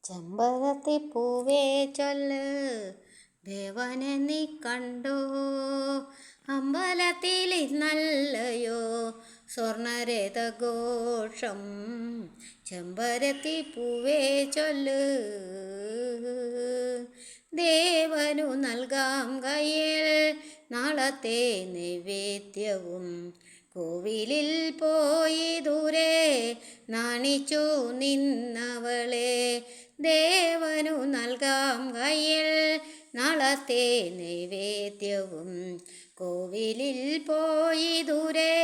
ചെമ്പരത്തി പൂവേ ചൊല്ല് ദേവനെ നീ കണ്ടോ, അമ്പലത്തിൽ ഇന്നല്ലയോ സ്വർണരഥഘോഷം. ചെമ്പരത്തി പൂവേ ചൊല്ല് ദേവനു നൽകാം കയ്യിൽ നാളത്തെ നൈവേദ്യവും. കോവിലിൽ പോയി ദൂരെ നാണിച്ചു നിന്നവളെ, ദേവനു നൽകാം കയ്യിൽ നാളത്തെ നൈവേദ്യവും. കോവിലിൽ പോയി ദൂരെ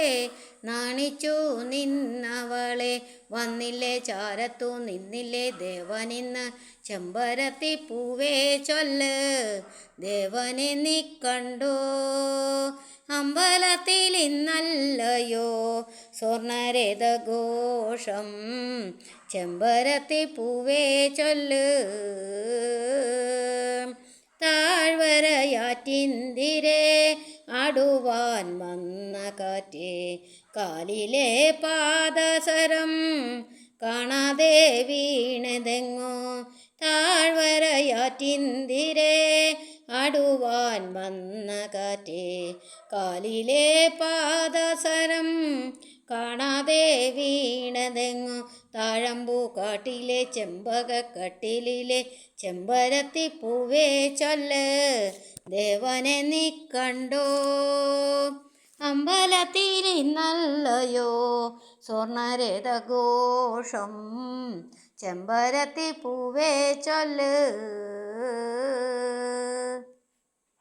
നാണിച്ചു നിന്നവളെ, വന്നില്ലേ ചാരത്തു നിന്നില്ലേ ദേവനിന്ന്. ചെമ്പരത്തി പൂവേ ചൊല്ല് ദേവനെ നീ കണ്ടോ, അമ്പലത്തിൽ ഇന്നല്ലയോ സ്വർണരഥഘോഷം. ചെമ്പരത്തി പൂവേ ചൊല്ല് താഴ്വരയാറ്റിന്തിരെ ആടുവാൻ വന്ന കാറ്റേ, കാലിലെ പാദസരം കാണാതെ വീണതെങ്ങോ. താഴ്വരയാറ്റിന്തിരെ ആടുവാൻ വന്ന കാറ്റേ, കാലിലെ പാദസരം കാണാതെ വീണതെങ്ങോ. താഴമ്പൂ കാട്ടിലെ ചെമ്പകക്കട്ടിലിലെ ചെമ്പരത്തി പൂവേ ചൊല്ല് ദേവനെ നീ കണ്ടോ, അമ്പലത്തിൽ ഇന്നല്ലയോ സ്വർണരഥഘോഷം. ചെമ്പരത്തി പൂവേ ചൊല്ല്.